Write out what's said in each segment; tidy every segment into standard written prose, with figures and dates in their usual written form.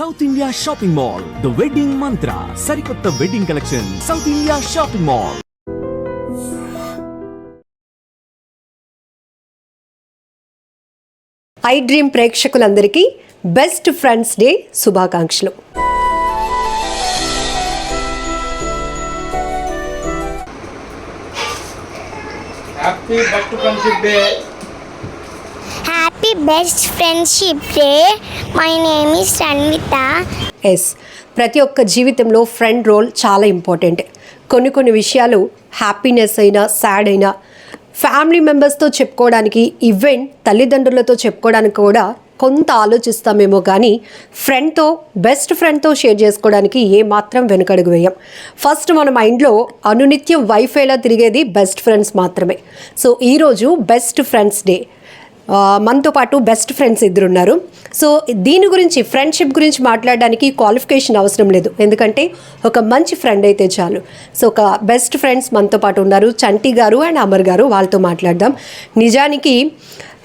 South India Shopping Mall, the wedding Mantra, సరికొత్త wedding collection, South India Shopping Mall. IDream ప్రేక్షకులందరికీ best friends day శుభాకాంక్షలు. Happy best friendship day. Happy best friendship day. My name is Ranvitha. Yes, ప్రతి ఒక్క జీవితంలో friend role చాలా important. కొన్ని విషయాలు happiness అయినా సాడ్ అయినా ఫ్యామిలీ మెంబర్స్తో చెప్పుకోవడానికి, ఈవెన్ తల్లిదండ్రులతో చెప్పుకోవడానికి కూడా కొంత ఆలోచిస్తామేమో, కానీ బెస్ట్ ఫ్రెండ్తో షేర్ చేసుకోవడానికి ఏమాత్రం వెనుకడుగు వేయం. ఫస్ట్ మన మైండ్లో అనునిత్యం వైఫైలా తిరిగేది బెస్ట్ ఫ్రెండ్స్ మాత్రమే. సో ఈరోజు బెస్ట్ ఫ్రెండ్స్ డే. మనతో పాటు బెస్ట్ ఫ్రెండ్స్ ఇద్దరు ఉన్నారు. సో దీని గురించి, ఫ్రెండ్షిప్ గురించి మాట్లాడడానికి క్వాలిఫికేషన్ అవసరం లేదు, ఎందుకంటే ఒక మంచి ఫ్రెండ్ అయితే చాలు. సో ఒక బెస్ట్ ఫ్రెండ్స్ మనతో పాటు ఉన్నారు, చంటి గారు అండ్ అమర్ గారు. వాళ్ళతో మాట్లాడదాం. నిజానికి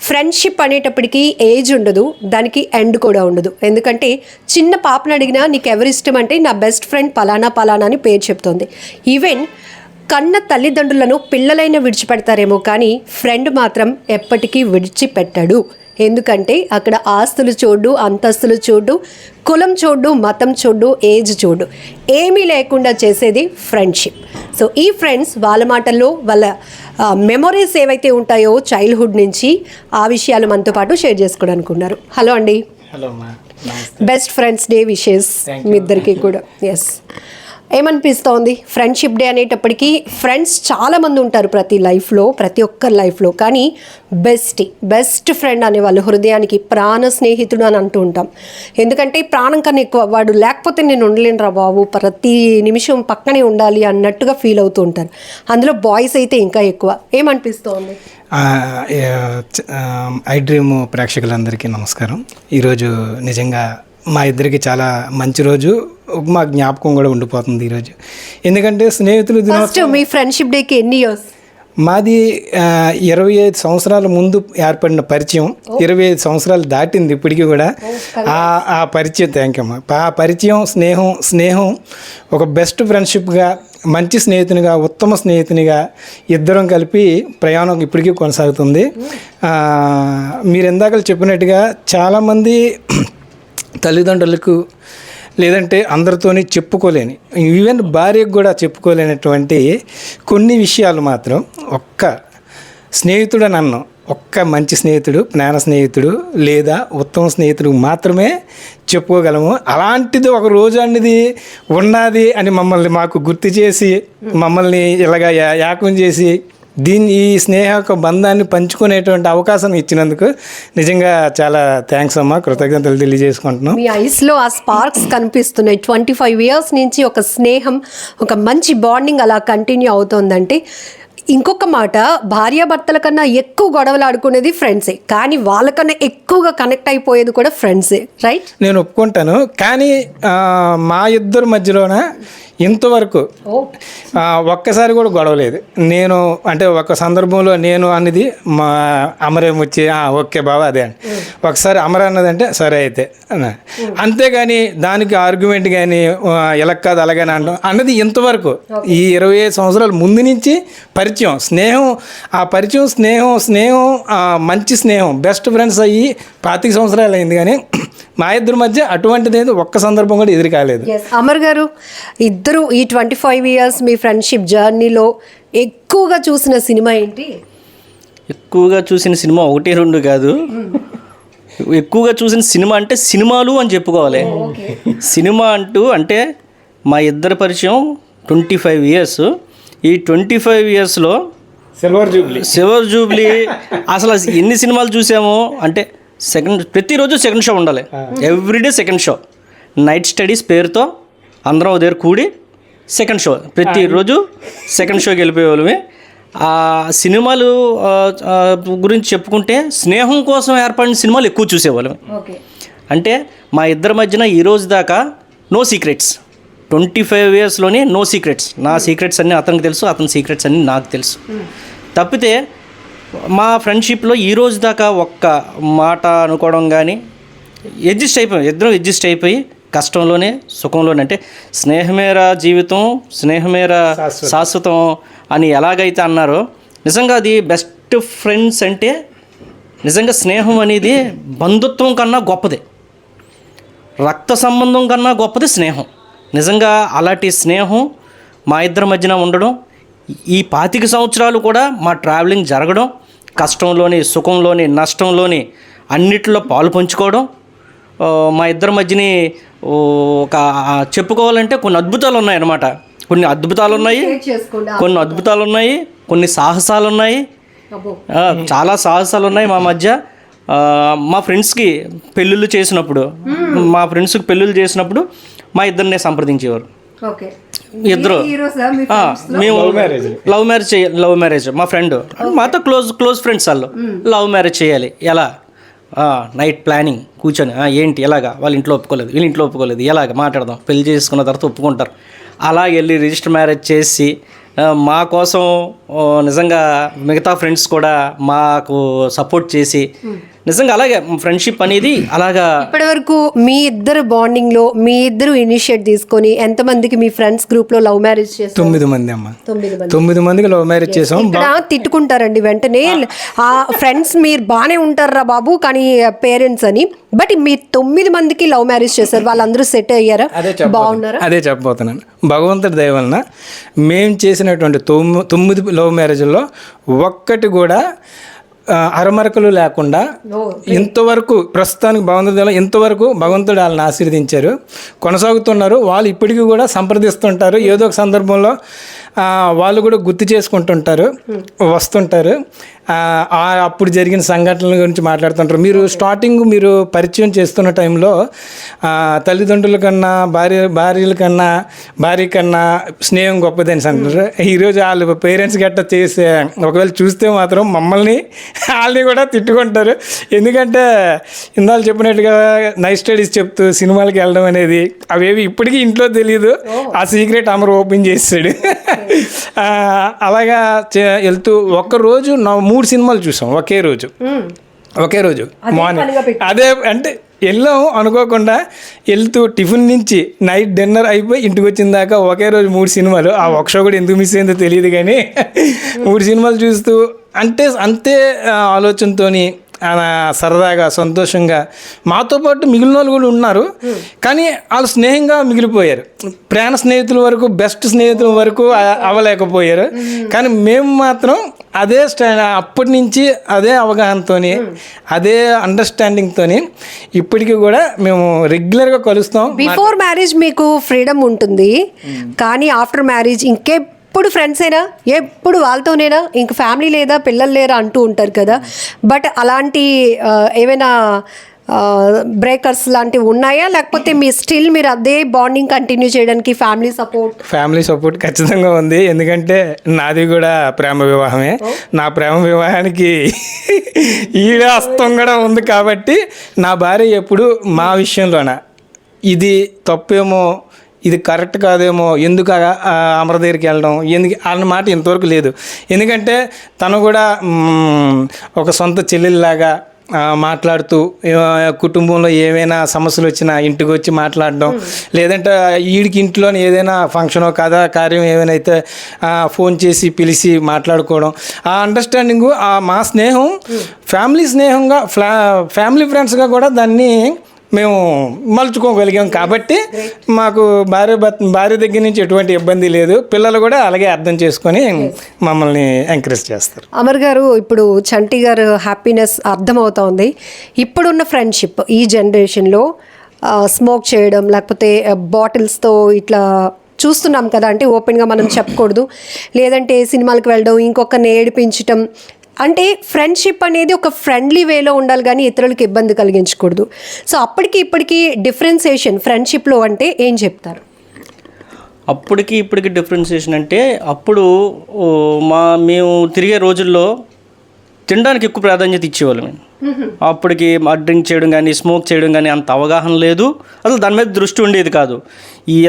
ఫ్రెండ్షిప్ అనేటప్పటికీ ఏజ్ ఉండదు, దానికి ఎండ్ కూడా ఉండదు. ఎందుకంటే చిన్న పాపను అడిగినా నీకు ఎవరు ఇష్టం అంటే నా బెస్ట్ ఫ్రెండ్ పలానా అని పేరు చెప్తోంది. ఈవెన్ కన్న తల్లిదండ్రులను పిల్లలైనా విడిచిపెడతారేమో, కానీ ఫ్రెండ్ మాత్రం ఎప్పటికీ విడిచిపెట్టాడు. ఎందుకంటే అక్కడ ఆస్తులు చూడు, అంతస్తులు చూడు, కులం చూడు, మతం చూడు, ఏజ్ చూడు, ఏమీ లేకుండా చేసేది ఫ్రెండ్షిప్. సో ఈ ఫ్రెండ్స్ వాళ్ళ మాటల్లో వాళ్ళ మెమొరీస్ ఏవైతే ఉంటాయో చైల్డ్హుడ్ నుంచి, ఆ విషయాలు మనతో పాటు షేర్ చేసుకోవడానికి ఉన్నారు. హలో అండి. హలో మా. బెస్ట్ ఫ్రెండ్స్ డే విషెస్ మీ ఇద్దరికి కూడా. ఎస్, ఏమనిపిస్తోంది? ఫ్రెండ్షిప్ డే అనేటప్పటికీ చాలామంది ఉంటారు ప్రతి ఒక్కరి లైఫ్లో, కానీ బెస్ట్ ఫ్రెండ్ అనేవాళ్ళు హృదయానికి ప్రాణ స్నేహితుడు అని అంటూ ఉంటాం. ఎందుకంటే ప్రాణం కన్నా ఎక్కువ, వాడు లేకపోతే నేను ఉండలేనురా బాబు, ప్రతి నిమిషం పక్కనే ఉండాలి అన్నట్టుగా ఫీల్ అవుతూ ఉంటారు. అందులో బాయ్స్ అయితే ఇంకా ఎక్కువ. ఏమనిపిస్తోంది? ఐ డ్రీమ్ ప్రేక్షకులందరికీ నమస్కారం. ఈరోజు నిజంగా మా ఇద్దరికి చాలా మంచి రోజు, మా జ్ఞాపకం కూడా ఉండిపోతుంది ఈరోజు. ఎందుకంటే స్నేహితులు దినోత్సవం. మీ ఫ్రెండ్షిప్ డేకి ఎన్ని ఇయర్స్? మాది 25 సంవత్సరాల ముందు ఏర్పడిన పరిచయం, 25 సంవత్సరాలు దాటింది ఇప్పటికీ కూడా. ఆ పరిచయం, థ్యాంక్ యూ అమ్మా. ఆ పరిచయం, స్నేహం ఒక బెస్ట్ ఫ్రెండ్షిప్గా, మంచి స్నేహితునిగా, ఉత్తమ స్నేహితునిగా ఇద్దరం కలిపి ప్రయాణం ఇప్పటికీ కొనసాగుతుంది. మీరు ఇందాక చెప్పినట్టుగా చాలామంది తల్లిదండ్రులకు లేదంటే అందరితోని చెప్పుకోలేని, ఈవెన్ భార్యకు కూడా చెప్పుకోలేనటువంటి కొన్ని విషయాలు మాత్రం ఒక్క స్నేహితుడు నన్ను, ఒక్క మంచి స్నేహితుడు, జ్ఞాన స్నేహితుడు లేదా ఉత్తమ స్నేహితుడు మాత్రమే చెప్పుకోగలము. అలాంటిది ఒక రోజు అనేది ఉన్నది అని మాకు గుర్తు చేసి, మమ్మల్ని ఇలాగా యాకం చేసి ఈ స్నేహ యొక్క బంధాన్ని పంచుకునేటువంటి అవకాశం ఇచ్చినందుకు నిజంగా చాలా థ్యాంక్స్ అమ్మా, కృతజ్ఞతలు తెలియజేసుకుంటున్నాం. మీ ఐస్లో ఆ స్పార్క్స్ కనిపిస్తున్నాయి. 25 ఇయర్స్ నుంచి ఒక స్నేహం, ఒక మంచి బాండింగ్ అలా కంటిన్యూ అవుతోందంటే. ఇంకొక మాట, భార్యాభర్తల కన్నా ఎక్కువ గొడవలు ఆడుకునేది ఫ్రెండ్సే, కానీ వాళ్ళకన్నా ఎక్కువగా కనెక్ట్ అయిపోయేది కూడా ఫ్రెండ్సే, రైట్? నేను ఒప్పుకుంటాను, కానీ మా ఇద్దరి మధ్యలోన ఇంతవరకు ఒక్కసారి కూడా గొడవలేదు. నేను అంటే ఒక సందర్భంలో నేను అన్నది మా అమరేం వచ్చి ఓకే బాబా అదే అని, ఒకసారి అమర అన్నదంటే సరే అయితే అంతేగాని దానికి ఆర్గ్యుమెంట్ కానీ ఇలా కాదు అలాగని అన్నది ఇంతవరకు ఈ 25 సంవత్సరాల ముందు నుంచి పరిచయం, స్నేహం, ఆ పరిచయం, స్నేహం మంచి స్నేహం, బెస్ట్ ఫ్రెండ్స్ అయ్యి 25 సంవత్సరాలు అయింది, కానీ మా ఇద్దరి మధ్య అటువంటిది ఒక్క సందర్భం కూడా ఎదురు కాలేదు. అమర్ గారు, ఇద్దరు ఈ 25 ఇయర్స్ మీ ఫ్రెండ్షిప్ జర్నీలో ఎక్కువగా చూసిన సినిమా ఏంటి? ఎక్కువగా చూసిన సినిమా 1-2 కాదు, ఎక్కువగా చూసిన సినిమా అంటే సినిమాలు అని చెప్పుకోవాలి. సినిమా అంటే మా ఇద్దరి పరిచయం 25 ఇయర్స్. ఈ 25 ఇయర్స్లో సిల్వర్ జూబ్లీ అసలు ఎన్ని సినిమాలు చూసామో అంటే ప్రతిరోజు సెకండ్ షో ఉండాలి, everyday second show. Night studies పేరుతో అందరం ఒక దగ్గర కూడి సెకండ్ షో, ప్రతిరోజు సెకండ్ షోకి వెళ్ళిపోయేవాళ్ళమే. ఆ సినిమాలు గురించి చెప్పుకుంటే స్నేహం కోసం ఏర్పడిన సినిమాలు ఎక్కువ చూసేవాళ్ళం. అంటే మా ఇద్దరి మధ్యన ఈ రోజు దాకా నో సీక్రెట్స్. 25 ఇయర్స్లోనే నో సీక్రెట్స్. నా సీక్రెట్స్ అన్నీ అతనికి తెలుసు, అతని సీక్రెట్స్ అన్నీ నాకు తెలుసు. తప్పితే మా ఫ్రెండ్షిప్లో ఈ రోజు దాకా ఒక్క మాట అనుకోవడం కానీ, ఇద్దరం అడ్జస్ట్ అయిపోయి కష్టంలోనే సుఖంలోనే, అంటే స్నేహమేరా జీవితం, స్నేహమేరా శాశ్వతం అని ఎలాగైతే అన్నారో, నిజంగా అది బెస్ట్ ఫ్రెండ్స్ అంటే నిజంగా స్నేహం అనేది బంధుత్వం కన్నా గొప్పది, రక్త సంబంధం కన్నా గొప్పది స్నేహం. నిజంగా అలాంటి స్నేహం మా ఇద్దరి మధ్యన ఉండడం, ఈ 25 సంవత్సరాలు కూడా మా ట్రావెలింగ్ జరగడం, కష్టంలోని సుఖంలోని నష్టంలోని అన్నిటిలో పాలు పంచుకోవడం, మా ఇద్దరి మధ్యని ఒక చెప్పుకోవాలంటే కొన్ని అద్భుతాలు ఉన్నాయి అన్నమాట. కొన్ని అద్భుతాలు ఉన్నాయి, కొన్ని సాహసాలు ఉన్నాయి, చాలా సాహసాలు ఉన్నాయి మా మధ్య. మా ఫ్రెండ్స్కి పెళ్ళిళ్ళు చేసినప్పుడు మా ఇద్దరినే సంప్రదించేవారు. ఇద్దరు మేము లవ్ మ్యారేజ్ మా ఫ్రెండ్ మాతో క్లోజ్ ఫ్రెండ్స్ వాళ్ళు లవ్ మ్యారేజ్ చేయాలి, ఎలా నైట్ ప్లానింగ్ కూర్చొని ఏంటి ఎలాగా, వాళ్ళ ఇంట్లో ఒప్పుకోలేదు, వీళ్ళ ఇంట్లో ఒప్పుకోలేదు, ఎలాగ మాట్లాడదాం, పెళ్లి చేసుకున్న తర్వాత ఒప్పుకుంటారు. అలా వెళ్ళి రిజిస్టర్ మ్యారేజ్ చేసి మా కోసం నిజంగా మిగతా ఫ్రెండ్స్ కూడా మాకు సపోర్ట్ చేసి నిజంగా అలాగే ఫ్రెండ్షిప్ అనేది అలాగా. ఇప్పటివరకు మీ ఇద్దరు బాండింగ్ లో మీ ఇద్దరు ఇనిషియేట్ తీసుకొని ఎంతమందికి మీ ఫ్రెండ్స్ గ్రూప్ లో లవ్ మ్యారేజ్ చేస్తారు? 9 మంది అమ్మ. 9 మందికి లవ్ మ్యారేజ్ చేసాం. ఇక్కడ తిట్టుకుంటారండి వెంటనే, ఆ ఫ్రెండ్స్ మీరు బాగానే ఉంటారా బాబు కానీ పేరెంట్స్ అని, బట్ మీరు 9 మందికి లవ్ మ్యారేజ్ చేశారు, వాళ్ళందరూ సెట్ అయ్యారా, బాగున్నారా? అదే చెప్పబోతున్నాను. భగవంతుడి దయ వలన మేము చేసినటువంటి 9 లవ్ మ్యారేజ్లో ఒక్కటి కూడా అరమరకలు లేకుండా ఇంతవరకు ప్రస్తుతానికి భగవంతుడు ఇంతవరకు భగవంతుడు వాళ్ళని ఆశీర్వదించారు, కొనసాగుతున్నారు. వాళ్ళు ఇప్పటికీ కూడా సంప్రదిస్తుంటారు, ఏదో ఒక సందర్భంలో వాళ్ళు కూడా గుర్తు చేసుకుంటుంటారు, వస్తుంటారు, అప్పుడు జరిగిన సంఘటనల గురించి మాట్లాడుతుంటారు. మీరు స్టార్టింగ్ మీరు పరిచయం చేస్తున్న టైంలో తల్లిదండ్రుల కన్నా భార్య కన్నా స్నేహం గొప్పదని అంటారు. ఈరోజు వాళ్ళు పేరెంట్స్ గట్ట చేసే ఒకవేళ చూస్తే మాత్రం మమ్మల్ని వాళ్ళని కూడా తిట్టుకుంటారు. ఎందుకంటే ఇందాక చెప్పినట్టుగా నైట్ స్టడీస్ చెప్తూ సినిమాలకి వెళ్ళడం అనేది అవేవి ఇప్పటికీ ఇంట్లో తెలియదు. ఆ సీక్రెట్ అమరు ఓపెన్ చేసాడు. అలాగా వెళ్తూ ఒక్కరోజు 3 సినిమాలు చూసాం ఒకే రోజు మార్నింగ్. అదే అంటే వెళ్ళాం అనుకోకుండా, వెళ్తూ టిఫిన్ నుంచి నైట్ డిన్నర్ అయిపోయి ఇంటికి వచ్చిన దాకా ఒకే రోజు 3 సినిమాలు. ఆ ఒక్క కూడా ఎందుకు మిస్ అయిందో తెలియదు కానీ 3 సినిమాలు చూస్తూ అంతే ఆలోచనతో సరదాగా సంతోషంగా మాతో పాటు మిగిలిన వాళ్ళు కూడా ఉన్నారు, కానీ వాళ్ళు స్నేహంగా మిగిలిపోయారు. ప్రాణ స్నేహితుల వరకు, బెస్ట్ స్నేహితుల వరకు అవ్వలేకపోయారు, కానీ మేము మాత్రం అదే అప్పటి నుంచి అదే అవగాహనతో అదే అండర్స్టాండింగ్తో ఇప్పటికీ కూడా మేము రెగ్యులర్గా కలుస్తాం. బిఫోర్ మ్యారేజ్ మీకు ఫ్రీడమ్ ఉంటుంది, కానీ ఆఫ్టర్ మ్యారేజ్ ఎప్పుడు ఫ్రెండ్స్ అయినా, ఎప్పుడు వాళ్ళతోనేనా, ఇంక ఫ్యామిలీ లేదా, పిల్లలు లేరా అంటూ ఉంటారు కదా. బట్ అలాంటి ఏమైనా బ్రేకర్స్ లాంటివి ఉన్నాయా, లేకపోతే మీరు అదే బాండింగ్ కంటిన్యూ చేయడానికి ఫ్యామిలీ సపోర్ట్ ఖచ్చితంగా ఉంది. ఎందుకంటే నాది కూడా ప్రేమ వివాహమే. నా ప్రేమ వివాహానికి ఈడ హస్తం కూడా ఉంది కాబట్టి నా భార్య ఎప్పుడు మా విషయంలోన ఇది తప్పేమో, ఇది కరెక్ట్ కాదేమో, ఎందుకు అమర దగ్గరికి వెళ్ళడం ఎందుకు అన్న మాట ఇంతవరకు లేదు. ఎందుకంటే తను కూడా ఒక సొంత చెల్లెల్లాగా మాట్లాడుతూ కుటుంబంలో ఏమైనా సమస్యలు వచ్చినా ఇంటికి వచ్చి మాట్లాడడం, లేదంటే వీడికి ఇంట్లోనే ఏదైనా ఫంక్షనో కార్యం ఏమైనా అయితే ఫోన్ చేసి పిలిచి మాట్లాడుకోవడం, ఆ అండర్స్టాండింగు మా స్నేహం ఫ్యామిలీ ఫ్రెండ్స్గా కూడా దాన్ని మేము మలుచుకోగలిగాం. కాబట్టి మాకు భార్య దగ్గర నుంచి ఎటువంటి ఇబ్బంది లేదు. పిల్లలు కూడా అలాగే అర్థం చేసుకొని మమ్మల్ని ఎంకరేజ్ చేస్తారు. అమర్ గారు, ఇప్పుడు చంటి గారు హ్యాపీనెస్ అర్థమవుతోంది. ఇప్పుడున్న ఫ్రెండ్షిప్ ఈ జనరేషన్లో స్మోక్ చేయడం, లేకపోతే బాటిల్స్తో ఇట్లా చూస్తున్నాం కదా, అంటే ఓపెన్గా మనం చెప్పకూడదు, లేదంటే సినిమాలకు వెళ్ళడం, ఇంకొకరిని ఏడిపించటం, అంటే ఫ్రెండ్షిప్ అనేది ఒక ఫ్రెండ్లీ వేలో ఉండాలి కానీ ఇతరులకు ఇబ్బంది కలిగించకూడదు. సో అప్పటికి ఇప్పటికీ డిఫరెన్సియేషన్ ఫ్రెండ్షిప్లో అంటే ఏం చెప్తారు? అప్పటికి ఇప్పటికి డిఫరెన్సియేషన్ అంటే, అప్పుడు మేము తిరిగే రోజుల్లో తినడానికి ఎక్కువ ప్రాధాన్యత ఇచ్చేవాళ్ళం. అప్పటికి డ్రింక్ చేయడం కానీ స్మోక్ చేయడం కానీ అంత అవగాహన లేదు, అసలు దాని మీద దృష్టి ఉండేది కాదు.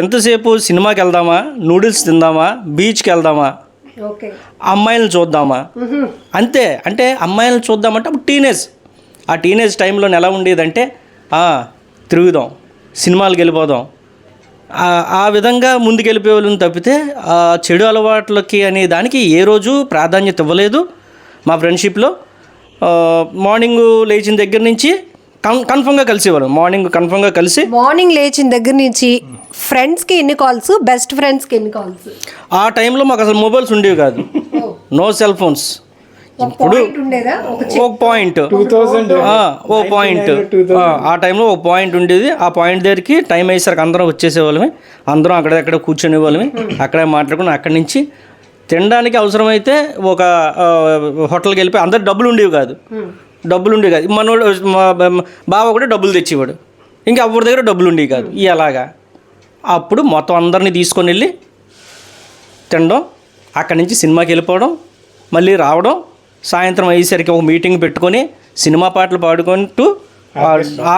ఎంతసేపు సినిమాకి వెళ్దామా, నూడిల్స్ తిందామా, బీచ్కి వెళ్దామా, అమ్మాయిలను చూద్దామా, అంతే. అంటే అమ్మాయిలను చూద్దామంటే అప్పుడు టీనేజ్ టైంలో ఎలా ఉండేదంటే తిరుగుదాం, సినిమాలకు వెళ్ళిపోదాం, ఆ విధంగా ముందుకెళ్ళిపోయే వాళ్ళని తప్పితే ఆ చెడు అలవాట్లకి అనే దానికి ఏ రోజు ప్రాధాన్యత ఇవ్వలేదు మా ఫ్రెండ్షిప్లో. మార్నింగ్ లేచిన దగ్గర నుంచి కన్ఫర్మ్గా కలిసేవాళ్ళం. మార్నింగ్ లేచిన దగ్గర నుంచి ఫ్రెండ్స్కి ఎన్ని కాల్స్, బెస్ట్ ఫ్రెండ్స్కి ఎన్ని కాల్స్? ఆ టైంలో మాకు అసలు మొబైల్స్ ఉండేవి కాదు, నో సెల్ ఫోన్స్. ఇప్పుడు ఒక పాయింట్ ఆ టైంలో ఒక పాయింట్ ఉండేది. ఆ పాయింట్ దగ్గరికి టైం అయ్యేసరికి అందరం వచ్చేసేవాళ్ళమే, అందరం అక్కడెక్కడ కూర్చునే వాళ్ళమే, అక్కడే మాట్లాడుకుని అక్కడి నుంచి తినడానికి అవసరమైతే ఒక హోటల్కి వెళ్ళిపోయి అందరు డబ్బులు ఉండేవి కాదు. మనోడు మా బావ కూడా డబ్బులు తెచ్చేవాడు, ఇంకా ఎవరి దగ్గర డబ్బులు ఉండేవి కాదు. అలాగా అప్పుడు మొత్తం అందరినీ తీసుకొని వెళ్ళి తినడం, అక్కడి నుంచి సినిమాకి వెళ్ళిపోవడం, మళ్ళీ రావడం, సాయంత్రం అయ్యేసరికి ఒక మీటింగ్ పెట్టుకొని సినిమా పాటలు పాడుకుంటూ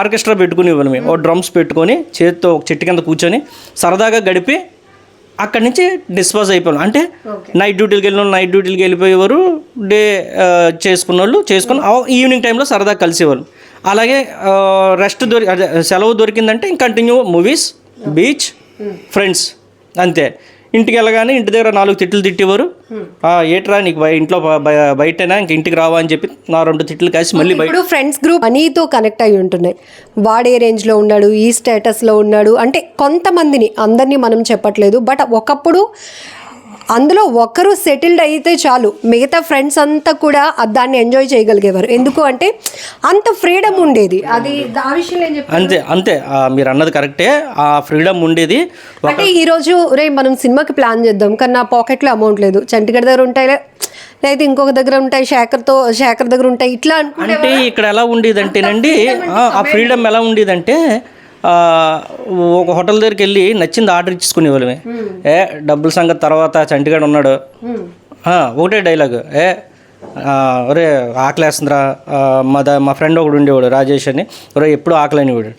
ఆర్కెస్ట్రా పెట్టుకుని ఇవ్వాలి. మేము ఓ డ్రమ్స్ పెట్టుకొని చేతితో ఒక చెట్టు కింద కూర్చొని సరదాగా గడిపి అక్కడి నుంచి డిస్పోజ్ అయిపోయాం. అంటే నైట్ డ్యూటీకి వెళ్ళిన వాళ్ళు నైట్ డ్యూటీకి వెళ్ళిపోయేవారు, డే చేసుకున్న వాళ్ళు చేసుకుని ఈవినింగ్ టైంలో సరదాగా కలిసేవాళ్ళు. అలాగే రెస్ట్ సెలవు దొరికిందంటే ఇంక కంటిన్యూ మూవీస్, బీచ్, ఫ్రెండ్స్, అంతే. ఇంటికి వెళ్ళగానే ఇంటి దగ్గర 4 తిట్లు తిట్టేవారు. ఏట్రా నీకు ఇంట్లో బయటనా ఇంక ఇంటికి రావా అని చెప్పి 2 తిట్లు కాసి మళ్ళీ ఇప్పుడు ఫ్రెండ్స్ గ్రూప్ మనీతో కనెక్ట్ అయి ఉంటున్నాయి. వాడే రేంజ్లో ఉన్నాడు, ఈ స్టేటస్లో ఉన్నాడు అంటే కొంతమందిని, అందరినీ మనం చెప్పట్లేదు. బట్ ఒకప్పుడు అందులో ఒకరు సెటిల్డ్ అయితే చాలు, మిగతా ఫ్రెండ్స్ అంతా కూడా దాన్ని ఎంజాయ్ చేయగలిగేవారు. ఎందుకు అంటే అంత ఫ్రీడమ్ ఉండేది. అది ఆ విషయంలో ఏం చెప్తారు? అంతే మీరు అన్నది కరెక్టే, ఆ ఫ్రీడమ్ ఉండేది. అంటే ఈరోజు మనం సినిమాకి ప్లాన్ చేద్దాం కానీ నా పాకెట్లో అమౌంట్ లేదు, చంటిగడ దగ్గర ఉంటాయి లేదా ఇంకొక దగ్గర ఉంటాయి, శేఖర్ దగ్గర ఉంటాయి, ఇట్లా అంటే ఇక్కడ ఎలా ఉండేదంటేనండి, ఆ ఫ్రీడమ్ ఎలా ఉండేదంటే ఒక హోటల్ దగ్గరికి వెళ్ళి నచ్చింది ఆర్డర్ ఇచ్చుకునే వాళ్ళమే. డబ్బుల సంగతి తర్వాత, చంటిగాడు ఉన్నాడు, ఒకటే డైలాగ్, ఒరే ఆకలేస్తుందిరా. మా ఫ్రెండ్ ఒకడు ఉండేవాడు రాజేష్ అని, ఒరే ఎప్పుడు ఆకలి అనేవాడు.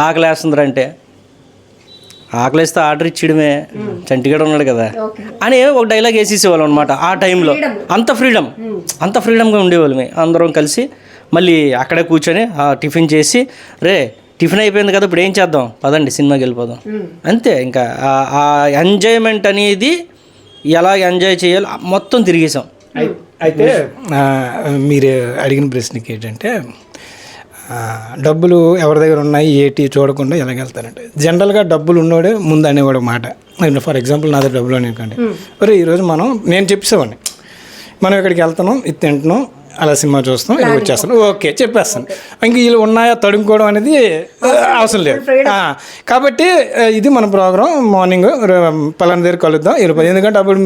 ఆకలేస్తుందిరా అంటే ఆకలిస్తే ఆర్డర్ ఇచ్చేయడమే, చంటిగాడు ఉన్నాడు కదా అని ఒక డైలాగ్ వేసేసేవాళ్ళం అనమాట. ఆ టైంలో అంత ఫ్రీడమ్గా ఉండేవాళ్ళమే. అందరం కలిసి మళ్ళీ అక్కడే కూర్చొని టిఫిన్ చేసి, టిఫిన్ అయిపోయింది కదా ఇప్పుడు ఏం చేద్దాం, పదండి సినిమాకి వెళ్ళిపోదాం, అంతే. ఇంకా ఆ ఎంజాయ్మెంట్ అనేది ఎలా ఎంజాయ్ చేయాలో మొత్తం తిరిగేసాం. అయితే మీరు అడిగిన ప్రశ్నకి ఏంటంటే, డబ్బులు ఎవరి దగ్గర ఉన్నాయి ఏటి చూడకుండా ఎలాగెళ్తారంటే, జనరల్గా డబ్బులు ఉన్నవాడే ముందు అనేవాడు మాట. ఫర్ ఎగ్జాంపుల్ నా దగ్గర డబ్బులు అనేకండి, ఒరే ఈరోజు నేను చెప్పేసేవాడిని, మనం ఇక్కడికి వెళ్తున్నాం, ఇది తింటున్నాం, అలా సినిమా చూస్తాం, ఇలా వచ్చేస్తాను, ఓకే చెప్పేస్తాను. ఇంక వీళ్ళు ఉన్నాయా తడుముకోవడం అనేది అవసరం లేదు. కాబట్టి ఇది మన ప్రోగ్రాం, మార్నింగ్ పలానా దగ్గర కలుద్దాం వెళ్ళిపోయి. ఎందుకంటే అప్పుడు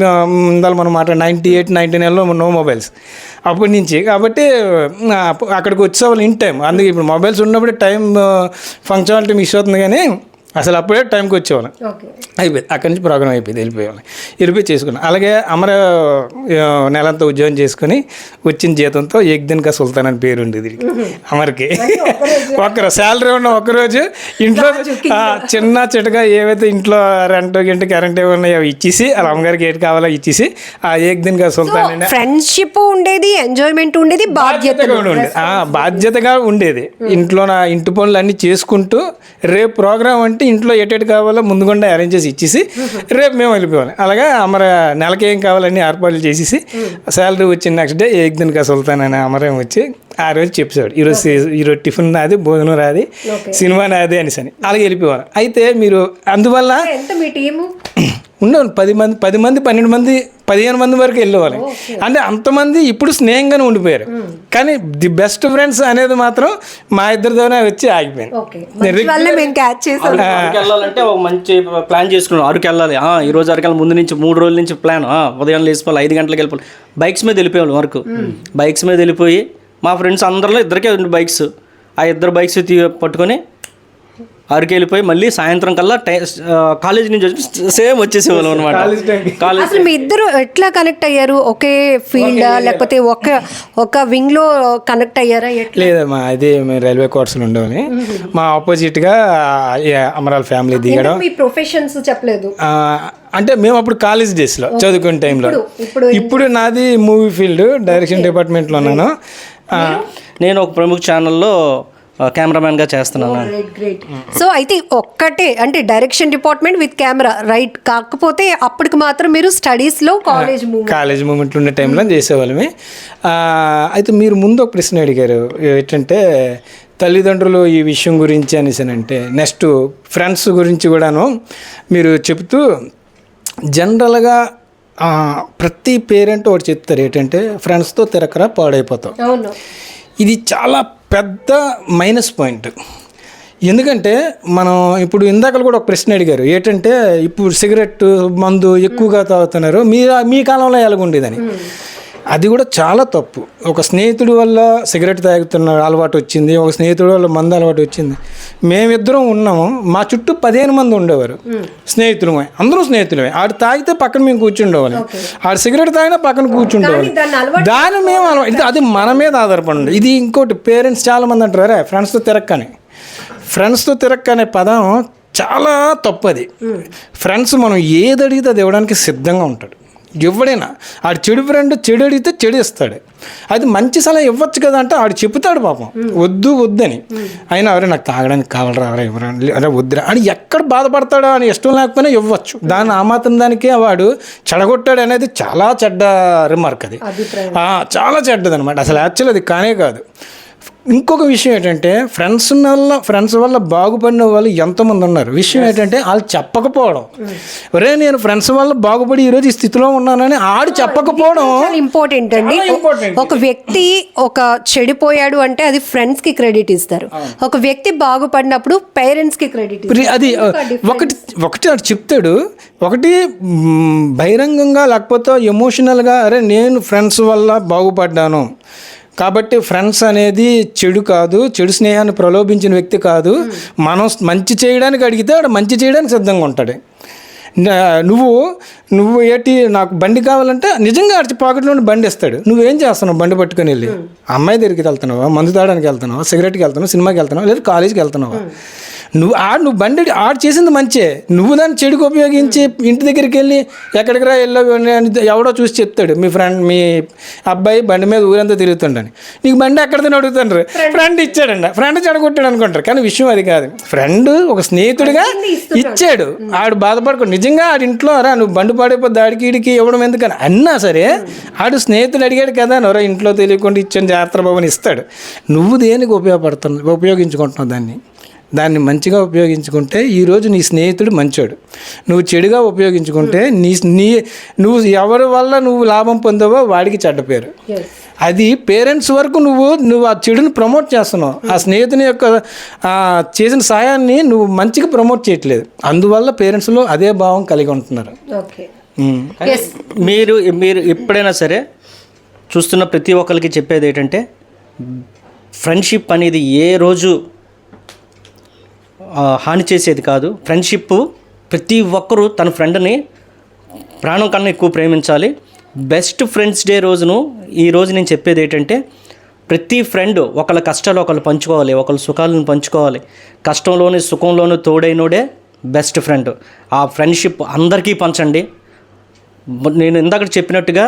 ఇందాక మనం 98, 99లో నో మొబైల్స్ అప్పటి నుంచి. కాబట్టి అక్కడికి వచ్చేవాళ్ళు ఇన్ టైం. అందుకే ఇప్పుడు మొబైల్స్ ఉన్నప్పుడు టైం ఫంక్షనాలిటీ మిస్ అవుతుంది, కానీ అసలు అప్పుడే టైంకి వచ్చేవాళ్ళం. అయిపోయింది, అక్కడి నుంచి ప్రోగ్రామ్ అయిపోయింది, వెళ్ళిపోయి చేసుకున్నాం. అలాగే అమర నెలంతా ఉద్యోగం చేసుకుని వచ్చిన జీతంతో ఏక్ దిన్ కా సుల్తాన్ అని పేరు ఉండేది అమర్కి. ఒక్కరోజు శాలరీ ఉన్న ఒక్కరోజు ఇంట్లో చిన్న చిటగా ఏవైతే ఇంట్లో రెంట్ కరెంట్ ఏమన్నాయో అవి ఇచ్చేసి, అలా అమ్మగారికి ఏది కావాలో ఇచ్చేసి ఆ ఏక్ దిన్ కా సుల్తాన్ అనే ఫ్రెండ్షిప్ ఉండేది, ఎంజాయ్మెంట్ ఉండేది, బాధ్యతగా ఉండేది. ఇంట్లో నా ఇంటి పనులు అన్నీ చేసుకుంటూ రేపు ప్రోగ్రామ్ అంటే ఇంట్లో ఎటెటు కావాలో ముందుకుండా అరేంజ్ చేసి ఇచ్చేసి రేపు మేము వెళ్ళిపోవాలి. అలాగా అమర నెలకి ఏం కావాలని ఏర్పాట్లు చేసేసి శాలరీ వచ్చిన నెక్స్ట్ డే ఏక్ దిన్ కా సుల్తాన్ అనే అమరం వచ్చి ఆ రోజు చెప్పేవాడు, ఈరోజు టిఫిన్ నాది, భోజనం రాది, సినిమా నాది అనేసి అని. అలాగే వెళ్ళిపోవాలి. అయితే మీరు అందువల్ల ఉండేవాళ్ళు 10 మంది 12 మంది 15 మంది వరకు వెళ్ళేవాళ్ళు. అంటే అంతమంది ఇప్పుడు స్నేహంగానే ఉండిపోయారు. కానీ ది బెస్ట్ ఫ్రెండ్స్ అనేది మాత్రం మా ఇద్దరితోనే వచ్చి ఆగిపోయింది. వెళ్ళాలంటే ఒక మంచి ప్లాన్ చేసుకున్నాం, అరకు వెళ్ళాలి, ఈ రోజు అరకు ముందు నుంచి 3 రోజుల నుంచి ప్లాన్, ఉదయం లేచిపోవాలి, 5 గంటలకు వెళ్ళిపోవాలి. బైక్స్ మీద వెళ్ళిపోయాం వరకు. బైక్స్ మీద వెళ్ళిపోయి మా ఫ్రెండ్స్ అందరిలో ఇద్దరికే బైక్స్, ఆ 2 బైక్స్ పట్టుకొని అరకు వెళ్ళిపోయి మళ్ళీ సాయంత్రం కల్లా కాలేజ్ నుంచి సేమ్ వచ్చేసేవాళ్ళం అనమాట. అసలు మీ ఇద్దరు ఎట్లా కనెక్ట్ అయ్యారు? ఒకే ఫీల్డ్ లేకపోతే ఒక వింగ్ లో కనెక్ట్ అయ్యారా? లేదమ్మా, అది మేము రైల్వే కోర్సులు ఉండేవని మా ఆపోజిట్ గా అమరాల్ ఫ్యామిలీ దిగడం. మీ ప్రొఫెషన్స్ చెప్పలేదు అంటే మేము అప్పుడు కాలేజ్ డేస్లో చదువుకునే టైంలో. ఇప్పుడు నాది మూవీ ఫీల్డ్, డైరెక్షన్ డిపార్ట్మెంట్లో ఉన్నాను. నేను ఒక ప్రముఖ ఛానల్లో కెమెరామ్యాన్గా చేస్తున్నాను. Great great. సో అయితే ఒక్కటే అంటే direction department with camera right, కాకపోతే అప్పటికి మాత్రం మీరు స్టడీస్లో కాలేజ్ మూమెంట్లు ఉన్న టైంలో చేసేవాళ్ళమే. అయితే మీరు ముందు ఒక ప్రశ్న అడిగారు ఏంటంటే తల్లిదండ్రులు ఈ విషయం గురించి అనేసానంటే, నెక్స్ట్ ఫ్రెండ్స్ గురించి కూడాను మీరు చెబుతూ జనరల్గా ప్రతి పేరెంట్ ఒకటి చెప్తారు ఏంటంటే ఫ్రెండ్స్తో తిరగరా పాడైపోతాం. అవును, ఇది చాలా పెద్ద మైనస్ పాయింట్. ఎందుకంటే మనం ఇప్పుడు ఇందాకలు కూడా ఒక ప్రశ్న అడిగారు ఏంటంటే ఇప్పుడు సిగరెట్ మందు ఎక్కువగా తాగుతున్నారు, మీ కాలంలో ఎలాగుండేదని. అది కూడా చాలా తప్పు. ఒక స్నేహితుడి వల్ల సిగరెట్ తాగుతున్న అలవాటు వచ్చింది, ఒక స్నేహితుడి వల్ల మందు అలవాటు వచ్చింది. మేమిద్దరం ఉన్నాము, మా చుట్టూ 15 మంది ఉండేవారు స్నేహితులమే, అందరూ స్నేహితులమే. ఆడు తాగితే పక్కన మేము కూర్చుండేవాళ్ళం, ఆడు సిగరెట్ తాగినా పక్కన కూర్చుండేవాళ్ళం. దాన్ని మేము అది మన మీద ఆధారపడి. ఇది ఇంకోటి పేరెంట్స్ చాలామంది అంటారు అరే ఫ్రెండ్స్తో తిరక్కనే పదం చాలా తప్పది. ఫ్రెండ్స్ మనం ఏది అడిగితే అది ఇవ్వడానికి సిద్ధంగా ఉంటాడు ఎవడైనా. ఆడు చెడు ఫ్రెండ్ చెడు అడిగితే చెడు ఇస్తాడు. అది మంచి సలహా ఇవ్వచ్చు కదా అంటే ఆడు చెప్తాడు పాపం వద్దని. అయినా అరే నాకు తాగడానికి కావాలరా ఎవరైనా అరే వద్దురా అని ఎక్కడ బాధపడతాడో అని ఇష్టం లేకపోయినా ఇవ్వచ్చు. దాన్ని ఆ మాత్రం దానికే వాడు చెడగొట్టాడు అనేది చాలా చెడ్డ రిమార్క్. అది చాలా చెడ్డది అనమాట. అసలు యాక్చువల్ అది కానే కాదు. ఇంకొక విషయం ఏంటంటే ఫ్రెండ్స్ వల్ల బాగుపడిన వాళ్ళు ఎంతోమంది ఉన్నారు. విషయం ఏంటంటే వాళ్ళు చెప్పకపోవడం. ఒరే నేను ఫ్రెండ్స్ వల్ల బాగుపడి ఈరోజు ఈ స్థితిలో ఉన్నానని ఆడు చెప్పకపోవడం ఇంపార్టెంట్ అండి. ఒక వ్యక్తి ఒక చెడిపోయాడు అంటే అది ఫ్రెండ్స్ కి క్రెడిట్ ఇస్తారు, ఒక వ్యక్తి బాగుపడినప్పుడు పేరెంట్స్ కి క్రెడిట్. అది ఒకటి ఆడు చెప్తాడు, ఒకటి బహిరంగంగా లేకపోతే ఎమోషనల్గా అరే నేను ఫ్రెండ్స్ వల్ల బాగుపడ్డాను కాబట్టి ఫ్రెండ్స్ అనేది చెడు కాదు, చెడు స్నేహాన్ని ప్రలోభించిన వ్యక్తి కాదు. మనం మంచి చేయడానికి అడిగితే వాడు మంచి చేయడానికి సిద్ధంగా ఉంటాడు. నువ్వు ఏంటి నాకు బండి కావాలంటే నిజంగా ఆడి పాకెట్లో బండి ఇస్తాడు. నువ్వేం చేస్తున్నావు బండి పట్టుకొని వెళ్ళి? అమ్మాయి దగ్గరికి వెళ్తున్నావా, మందు తాగడానికి వెళ్తున్నావా, సిగరెట్కి వెళ్తున్నావా, సినిమాకి వెళ్తున్నావా, లేదా కాలేజీకి వెళ్తున్నావా? నువ్వు బండి ఆడు చేసింది మంచే, నువ్వు దాన్ని చెడుకు ఉపయోగించి ఇంటి దగ్గరికి వెళ్ళి ఎక్కడికి రా వెళ్ళావు అని ఎవడో చూసి చెప్తాడు మీ అబ్బాయి బండి మీద ఊరంతా తిరుగుతుండని. నీకు బండి ఎక్కడిదని అడుగుతాడు, ఫ్రెండ్ ఇచ్చాడండి, ఫ్రెండ్ చెడగొట్టాడు అనుకుంటారు. కానీ విషయం అది కాదు. ఫ్రెండ్ ఒక స్నేహితుడిగా ఇచ్చాడు, ఆడు బాధపడకూడదు. నిజంగా ఆడి ఇంట్లో రా నువ్వు బండి పాడైపోద్ది ఆడికి ఈడికి ఇవ్వడం ఎందుకని అన్నా సరే ఆడు స్నేహితుడు అడిగాడు కదా నొరా ఇంట్లో తెలియకుండా ఇచ్చాను జాగ్రత్త బాబుని ఇస్తాడు. నువ్వు దేనికి ఉపయోగించుకుంటున్నావు దాన్ని మంచిగా ఉపయోగించుకుంటే ఈరోజు నీ స్నేహితుడు మంచోడు. నువ్వు చెడుగా ఉపయోగించుకుంటే నువ్వు ఎవరి వల్ల నువ్వు లాభం పొందావో వాడికి చెడ్డ పేరు. అది పేరెంట్స్ వరకు నువ్వు ఆ చెడుని ప్రమోట్ చేస్తున్నావు. ఆ స్నేహితుని యొక్క చేసిన సాయాన్ని నువ్వు మంచిగా ప్రమోట్ చేయట్లేదు. అందువల్ల పేరెంట్స్లో అదే భావం కలిగి ఉంటున్నారు. మీరు ఎప్పుడైనా సరే చూస్తున్న ప్రతి ఒక్కరికి చెప్పేది ఏంటంటే ఫ్రెండ్షిప్ అనేది ఏ రోజు హాని చేసేది కాదు. ఫ్రెండ్షిప్ ప్రతి ఒక్కరూ తన ఫ్రెండ్ని ప్రాణం కన్నా ఎక్కువ ప్రేమించాలి. బెస్ట్ ఫ్రెండ్స్ డే రోజును ఈరోజు నేను చెప్పేది ఏంటంటే ప్రతి ఫ్రెండ్ ఒకళ్ళ కష్టాలు ఒకళ్ళు పంచుకోవాలి, ఒకళ్ళ సుఖాలను పంచుకోవాలి. కష్టంలోని సుఖంలోనూ తోడైనోడే బెస్ట్ ఫ్రెండ్. ఆ ఫ్రెండ్షిప్ అందరికీ పంచండి. నేను ఇందాక చెప్పినట్టుగా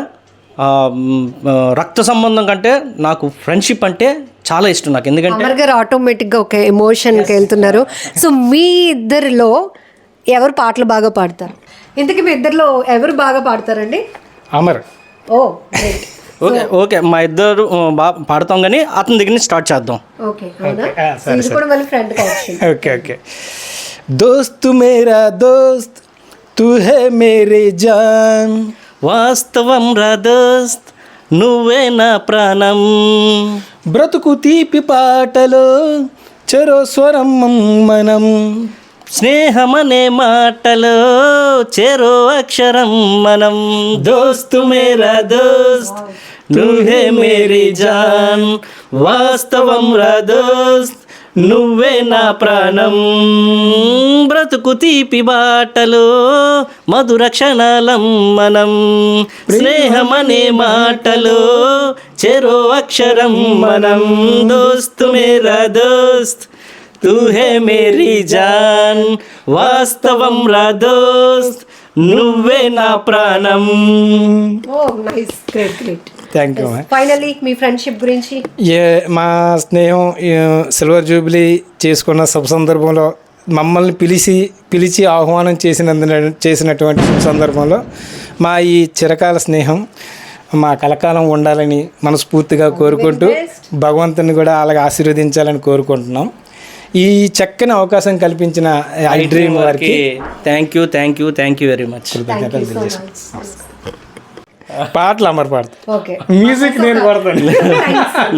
రక్త సంబంధం కంటే నాకు ఫ్రెండ్షిప్ అంటే చాలా ఇష్టం నాకు. ఎందుకంటే అమర్ గారు ఆటోమేటిక్గా ఒక ఎమోషన్కి వెళ్తున్నారు. సో మీ ఇద్దరిలో ఎవరు పాటలు బాగా పాడతారు? ఇంతకీ మీ ఇద్దరిలో ఎవరు బాగా పాడతారండి? అమర్. ఓకే మా ఇద్దరు బాగా పాడతాం కానీ అతని దగ్గర నుంచి స్టార్ట్ చేద్దాం. ఓకే. దోస్త్ మేరా దోస్త్ తూ హే మేరే జాన్, వాస్తవం రా దోస్త్ నువ్వే నా ప్రాణం, బ్రతుకు తీపి పాటలో చెరో స్వరం మనం, స్నేహమనే మాటలో చెరో అక్షరం మనం. దోస్త్ మేరా దోస్త్ నువ్వే మేరీ జాన్, వాస్తవం రా దోస్త్ నువ్వే నా ప్రాణం, బ్రతుకు తీపి బాటలో మధుర క్షణాలం మనం, స్నేహమనే మాటలో చెరో అక్షరం మనం. దోస్త్ మేరా దోస్త్ తూ హే మేరీ జాన్, వాస్తవం రా దోస్త్ నువ్వే నా ప్రాణం. Nice, great. థ్యాంక్ యూ అమ్మా. ఫైనలీ మీ ఫ్రెండ్షిప్ గురించి మా స్నేహం సిల్వర్ జూబ్లీ చేసుకున్న శుభ సందర్భంలో మమ్మల్ని పిలిచి ఆహ్వానం చేసినటువంటి శుభ సందర్భంలో మా ఈ చిరకాల స్నేహం మా కలకాలం ఉండాలని మనస్ఫూర్తిగా కోరుకుంటూ భగవంతుని కూడా అలాగే ఆశీర్వదించాలని కోరుకుంటున్నాం. ఈ చక్కని అవకాశం కల్పించిన ఐ డ్రీమ్ వారికి థ్యాంక్ యూ వెరీ మచ్. కృతజ్ఞతలు తెలియజేస్తాం. పాటలు అమర్ పాడతాను, ఓకే మ్యూజిక్ నేను పాడతాను.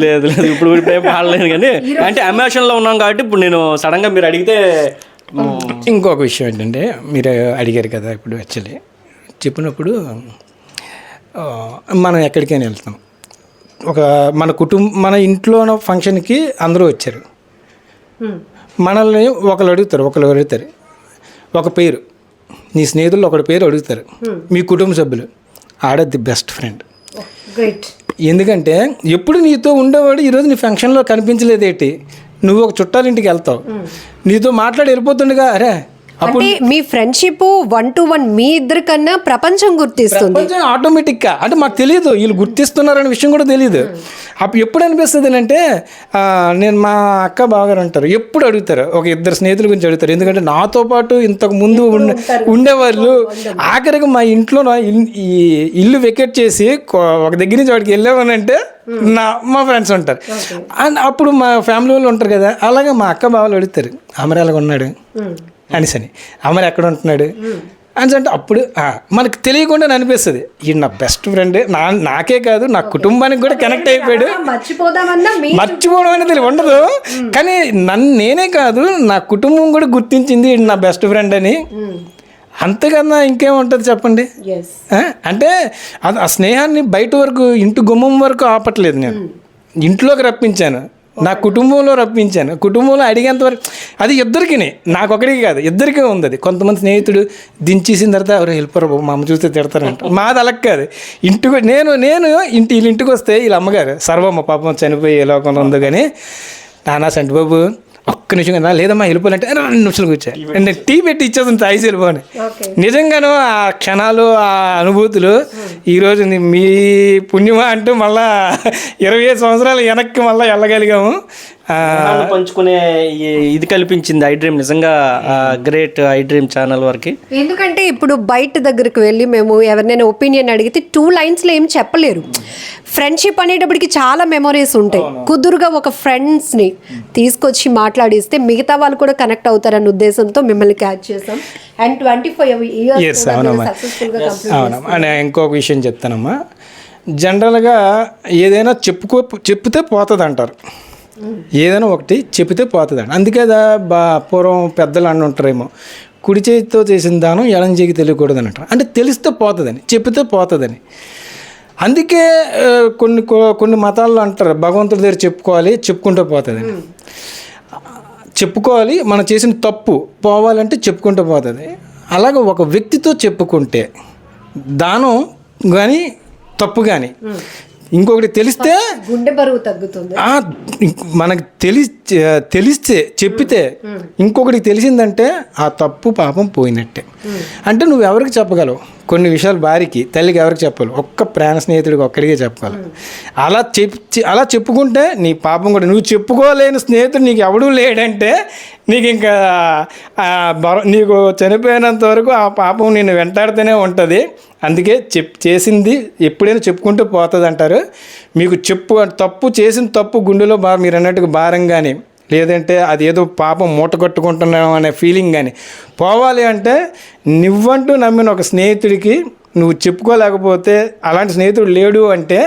లేదు ఇప్పుడు ఏం పాడలేను కానీ అంటే ఎమోషన్లో ఉన్నాం కాబట్టి ఇప్పుడు నేను సడన్గా మీరు అడిగితే. ఇంకొక విషయం ఏంటంటే మీరు అడిగారు కదా ఇప్పుడు యాక్చువల్లీ చెప్పినప్పుడు మనం ఎక్కడికైనా వెళ్తాం, మన ఇంట్లో ఫంక్షన్కి అందరూ వచ్చారు, మనల్ని ఒకరు అడుగుతారు ఒక పేరు, నీ స్నేహితులు ఒకటి పేరు అడుగుతారు, మీ కుటుంబ సభ్యులు, ఆడ ది బెస్ట్ ఫ్రెండ్. గ్రేట్. ఎందుకంటే ఎప్పుడు నీతో ఉండేవాడు ఈరోజు నీ ఫంక్షన్లో కనిపించలేదేంటి, నువ్వు ఒక చుట్టాలింటికి వెళ్తావు, నీతో మాట్లాడి వెళ్ళిపోతుండగా అరే అంటే మీ ఫ్రెండ్షిప్ 1-to-1 మీ ఇద్దరి కన్నా ప్రపంచం గుర్తిస్తుంది. ఆటోమేటిక్గా అంటే మాకు తెలియదు వీళ్ళు గుర్తిస్తున్నారనే విషయం కూడా తెలియదు. అప్పుడు ఎప్పుడు అనిపిస్తుంది అంటే నేను మా అక్క బావగారు అంటారు ఎప్పుడు అడుగుతారు, ఒక ఇద్దరు స్నేహితుల గురించి అడుగుతారు, ఎందుకంటే నాతో పాటు ఇంతకు ముందు ఉండేవాళ్ళు ఆఖరికి మా ఇంట్లో ఈ ఇల్లు వెకేట్ చేసి ఒక దగ్గర నుంచి వాడికి వెళ్ళామనంటే మా ఫ్రెండ్స్ ఉంటారు. అండ్ అప్పుడు మా ఫ్యామిలీ వాళ్ళు ఉంటారు కదా, అలాగే మా అక్క బావలు అడుగుతారు అమరాలుగా ఉన్నాడు అనిసని, అమర్ ఎక్కడ ఉంటున్నాడు అని అంటే అప్పుడు మనకు తెలియకుండా అనిపిస్తుంది ఈ నా బెస్ట్ ఫ్రెండ్, నాకే కాదు నా కుటుంబానికి కూడా కనెక్ట్ అయిపోయాడు. మర్చిపోవడం అనేది ఉండదు కానీ నేనే కాదు నా కుటుంబం కూడా గుర్తించింది నా బెస్ట్ ఫ్రెండ్ అని. అంతకన్నా ఇంకేముంటుంది చెప్పండి. అంటే ఆ స్నేహాన్ని బయట వరకు ఇంటి గుమ్మం వరకు ఆపట్లేదు, నేను ఇంట్లోకి రప్పించాను, నా కుటుంబంలో రప్పించాను, కుటుంబంలో అడిగేంతవరకు అది ఇద్దరికి, నాకు ఒకరికి కాదు ఇద్దరికీ ఉంది. అది కొంతమంది స్నేహితుడు దించేసిన తర్వాత ఎవరు వెళ్ళిపోరు బాబు మా అమ్మ చూస్తే తిడతారంట, మాది అలా కాదు. నేను వీళ్ళ ఇంటికి వస్తే వీళ్ళ అమ్మగారు సర్వమ్మ పాపం చనిపోయి ఏ లోకంలో ఉందో కానీ నానా సంటి బాబు ఒక్క నిమిషం కదా లేదమ్మా వెళ్ళిపోవాలంటే 2 నిమిషాలు కూర్చోాలి, నేను టీ పెట్టి ఇచ్చేది తాయిసి వెళ్ళిపోని. నిజంగాను ఆ క్షణాలు ఆ అనుభూతులు ఈరోజు మీ పుణ్యమా అంటూ మళ్ళా 25 సంవత్సరాలు వెనక్కి మళ్ళీ వెళ్ళగలిగాము. పంచుకునే ఇది కల్పించింది ఐ డ్రీమ్, నిజంగా గ్రేట్ ఐ డ్రీమ్ ఛానల్ వరకు. ఎందుకంటే ఇప్పుడు బయట దగ్గరకు వెళ్ళి మేము ఎవరినైనా ఒపీనియన్ అడిగితే 2 లైన్స్లో ఏం చెప్పలేరు. ఫ్రెండ్షిప్ అనేటప్పటికి చాలా మెమరీస్ ఉంటాయి. కుదురుగా ఒక ఫ్రెండ్స్ని తీసుకొచ్చి మాట్లాడిస్తే మిగతా వాళ్ళు కూడా కనెక్ట్ అవుతారన్న ఉద్దేశంతో మిమ్మల్ని క్యాచ్ చేసాం. అండ్ 25 years అవునమ్మా. ఇంకొక విషయం చెప్తానమ్మా, జనరల్గా ఏదైనా చెప్తే పోతుంది అంటారు, ఏదైనా ఒకటి చెప్తే పోతుందండి. అందుకే పూర్వం పెద్దలు అని ఉంటారేమో కుడి చేతితో చేసిన దానం ఎడం చేయికి తెలియకూడదని అంటారు, అంటే తెలిస్తే పోతుందని చెప్తే పోతుందని. అందుకే కొన్ని మతాల్లో అంటారు భగవంతుడి దగ్గర చెప్పుకోవాలి చెప్పుకుంటూ పోతుందని. చెప్పుకోవాలి మనం చేసిన తప్పు పోవాలంటే చెప్పుకుంటూ పోతుంది. అలాగే ఒక వ్యక్తితో చెప్పుకుంటే దానం కానీ తప్పు కానీ ఇంకొకటి తెలిస్తే గుండె బరువు తగ్గుతుంది. మనకు తెలిస్తే చెప్పితే ఇంకొకటికి తెలిసిందంటే ఆ తప్పు పాపం పోయినట్టే. అంటే నువ్వు ఎవరికి చెప్పగలవు కొన్ని విషయాలు, భార్యకి తల్లికి ఎవరికి చెప్పగలవు, ఒక్క ప్రాణ స్నేహితుడికి ఒక్కడికే చెప్పగలవు. అలా చెప్పుకుంటే నీ పాపం కూడా, నువ్వు చెప్పుకోలేని స్నేహితుడు నీకు ఎవడూ లేడంటే నీకు ఇంకా నీకు చనిపోయినంత వరకు ఆ పాపం నిన్ను వెంటాడుతూనే ఉంటుంది. అందుకే చేసింది ఎప్పుడైనా చెప్పుకుంటూ పోతుంది అంటారు. మీకు తప్పు చేసిన తప్పు గుండెలో మీరు అన్నట్టుగా భారం కానీ లేదంటే అది ఏదో పాపం మూట కట్టుకుంటున్నాం అనే ఫీలింగ్ కానీ పోవాలి అంటే నువ్వంటూ నమ్మిన ఒక స్నేహితుడికి నువ్వు చెప్పుకోలేకపోతే, అలాంటి స్నేహితుడు లేడు అంటే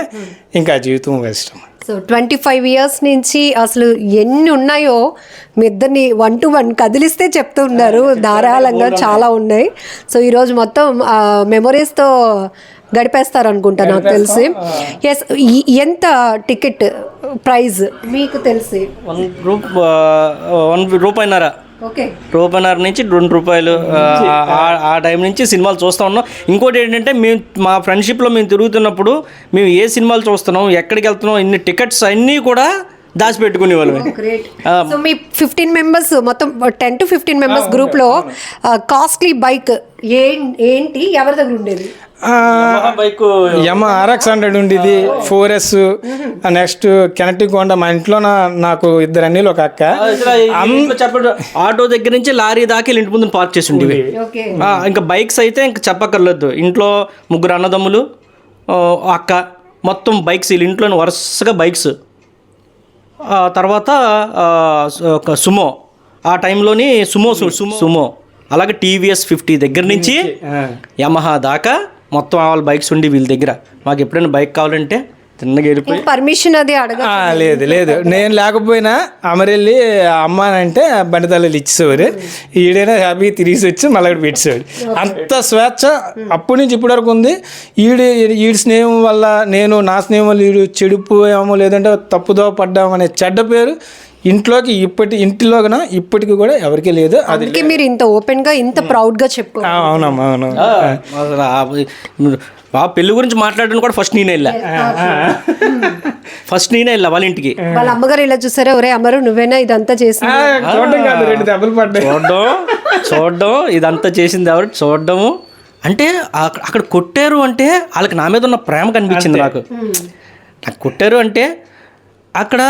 ఇంకా జీవితం కష్టం. సో 25 years నుంచి అసలు ఎన్ని ఉన్నాయో మీ ఇద్దరిని 1-to-1 కదిలిస్తే చెప్తున్నారు, ధారాళంగా చాలా ఉన్నాయి. సో ఈరోజు మొత్తం మెమొరీస్తో గడిపేస్తారు అనుకుంటా నాకు తెలిసి. ఎస్, ఎంత టికెట్ ప్రైస్ మీకు తెలిసి? ₹1.5 ఓకే, ₹1.5 నుంచి ₹2 ఆ టైం నుంచి సినిమాలు చూస్తూ ఉన్నాం. ఇంకోటి ఏంటంటే మేము మా ఫ్రెండ్షిప్లో మేము తిరుగుతున్నప్పుడు మేము ఏ సినిమాలు చూస్తున్నాం, ఎక్కడికి వెళ్తున్నాం, ఇన్ని టికెట్స్ అన్నీ కూడా దాచిపెట్టుకునే వాళ్ళమే. సో మీ 15 members మొత్తం 10 to 15 members గ్రూప్లో కాస్ట్లీ బైక్ ఏంటి ఎవరి దగ్గర ఉండేది? బైక్ యమ RX 100 ఉండేది, 4S. నెక్స్ట్ కెనటికొండ. మా ఇంట్లో నాకు 2 అన్నీలు, ఒక అక్క. చెప్పండి, ఆటో దగ్గర నుంచి లారీ దాకా ఇంటి ముందు పార్క్ చేసి ఉండేవి. ఓకే. ఇంకా బైక్స్ అయితే ఇంకా చెప్పక్కర్లేదు. ఇంట్లో 3 అన్నదమ్ములు, అక్క, మొత్తం బైక్స్ వీళ్ళ ఇంట్లో వరుసగా బైక్స్. తర్వాత సుమో, ఆ టైంలోని సుమో అలాగే TVS 50 దగ్గర నుంచి యమహా దాకా మొత్తం వాళ్ళ బైక్స్ ఉండి వీళ్ళ దగ్గర. మాకు ఎప్పుడైనా బైక్ కావాలంటే తిన్నగా వెళ్ళిపోయి పర్మిషన్ అది అడగ. లేదు, నేను లేకపోయినా అమరెళ్ళి అమ్మ అంటే బండి తల్లి ఇచ్చేసేవారు. ఈడైనా హ్యాపీ తిరిగి వచ్చి మళ్ళీ పెట్టేసేవాడు. అంత స్వేచ్ఛ అప్పటి నుంచి ఇప్పటి వరకు ఉంది. ఈడి స్నేహం వల్ల నా స్నేహం వల్ల ఈడు చెడిపోయామో లేదంటే తప్పుదో పడ్డాము అనే చెడ్డ పేరు ఇంట్లోకి ఇంటిలోగా ఇప్పటికి కూడా ఎవరికీ లేదు. అందుకే మీరు ఇంత ఓపెన్ గా ఇంత ప్రౌడ్ గా చెప్పుకో. అవునమ్మా, అవును. పెళ్లి గురించి మాట్లాడడం కూడా ఫస్ట్ నేనే వెళ్ళా వాళ్ళ ఇంటికి. వాళ్ళ అమ్మగారు ఇలా చూసారా, ఒరే అమ్మరు నువ్వేనా ఇదంతా చేసింది? చూడడం కాదు, 2 దెబ్బలు పడ్డాయి. చూడడం ఇదంతా చేసింది ఎవరు చూడడము అంటే అక్కడ కొట్టారు అంటే వాళ్ళకి నా మీద ఉన్న ప్రేమ కనిపించింది. నాకు కొట్టారు అంటే అక్కడ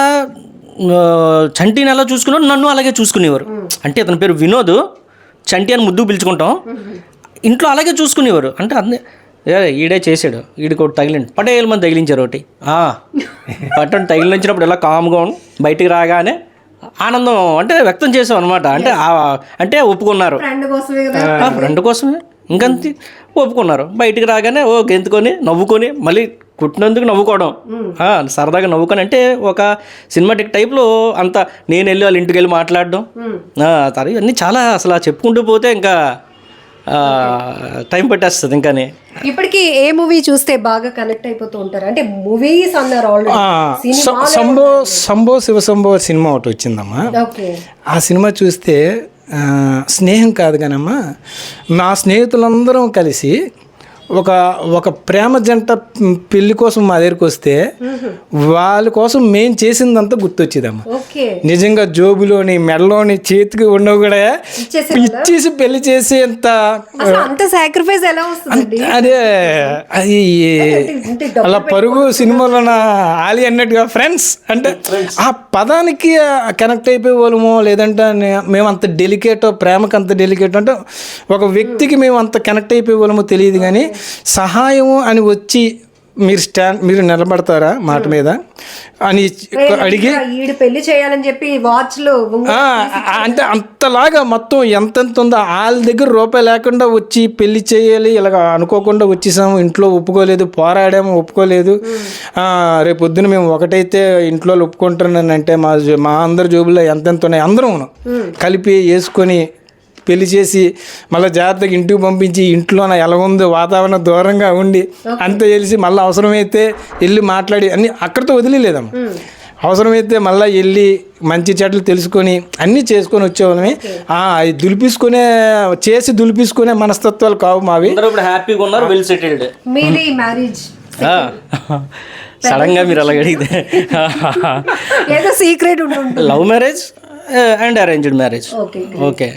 చంటిని ఎలా చూసుకున్నాడు, నన్ను అలాగే చూసుకునేవారు. అంటే అతని పేరు వినోద్, చంటి అని ముద్దు పిలుచుకుంటాం. ఇంట్లో అలాగే చూసుకునేవారు. అంటే అదే ఈడే చేసాడు, ఈడికి ఒకటి తగిలింది, 17 మంది తగిలించారు. ఒకటి పట్టణం తగిలించినప్పుడు ఎలా కామ్గా బయటికి రాగానే ఆనందం అంటే వ్యక్తం చేసాం అనమాట. అంటే ఒప్పుకున్నారు, ఫ్రెండ్ కోసమే ఇంకంతే ఒప్పుకున్నారు. బయటికి రాగానే గెంతుకొని నవ్వుకొని మళ్ళీ కుట్టినందుకు నవ్వుకోవడం, సరదాగా నవ్వుకొని. అంటే ఒక సినిమాటిక్ టైప్లో అంతా నేను వెళ్ళి వాళ్ళ ఇంటికి వెళ్ళి మాట్లాడడం, ఇవన్నీ చాలా అసలు చెప్పుకుంటూ పోతే ఇంకా టైం పట్టేస్తుంది. ఇంకానే ఇప్పటికి ఏ మూవీ చూస్తే బాగా కనెక్ట్ అయిపోతూ ఉంటారు? అంటే మూవీస్ అన్నారు ఆల్రెడీ. శంభో శివశంభో సినిమా ఒకటి వచ్చిందమ్మా. ఆ సినిమా చూస్తే స్నేహం కాదు కానమ్మా, మా స్నేహితులందరం కలిసి ఒక ప్రేమ జంట పెళ్లి కోసం మా దగ్గరికి వస్తే వాళ్ళ కోసం మేము చేసిందంతా గుర్తొచ్చేదమ్మా. నిజంగా జోబులోని మెడలోని చేతికి ఉండవు కూడా ఇచ్చేసి పెళ్లి చేసేంత అదే. అది అలా పరుగు సినిమాలో ఆలి అన్నట్టుగా ఫ్రెండ్స్ అంటే ఆ పదానికి కనెక్ట్ అయిపోయే వాళ్ళమో, లేదంటే మేము అంత డెలికేటో, ప్రేమకు అంత డెలికేట్ అంటే ఒక వ్యక్తికి మేము అంత కనెక్ట్ అయిపోయే వాళ్ళమో తెలియదు. కానీ సహాయము అని వచ్చి మీరు నిలబడతారా మాట మీద అని అడిగి పెళ్లి చేయాలని చెప్పి వాచ్లు అంటే అంతలాగా మొత్తం ఎంతెంత ఉందో వాళ్ళ దగ్గర రూపాయి లేకుండా వచ్చి పెళ్లి చేయాలి ఇలాగ అనుకోకుండా వచ్చేసాము. ఇంట్లో ఒప్పుకోలేదు, పోరాడాము, ఒప్పుకోలేదు. రేపు పొద్దున మేము ఒకటైతే ఇంట్లో ఒప్పుకుంటున్నానంటే మా అందరి జోబుల్లో ఎంతెంత ఉన్నాయి అందరం కలిపి వేసుకొని పెళ్లి చేసి మళ్ళీ జాగ్రత్తగా ఇంటికి పంపించి ఇంట్లో ఎలా ఉందో వాతావరణం దూరంగా ఉండి అంత తెలిసి మళ్ళీ అవసరమైతే వెళ్ళి మాట్లాడి అన్ని అక్కడితో వదిలేదమ్మా. అవసరమైతే మళ్ళీ వెళ్ళి మంచి చెట్లు తెలుసుకొని అన్నీ చేసుకొని వచ్చేవాళ్ళమే. అది దులిపించుకునే మనస్తత్వాలు కావు మావి. హ్యాపీగా ఉన్నారు, వెల్ సెటిల్డ్. సడన్ గా మీరు అలాగ అడిగితే secret love marriage and arranged marriage. Okay.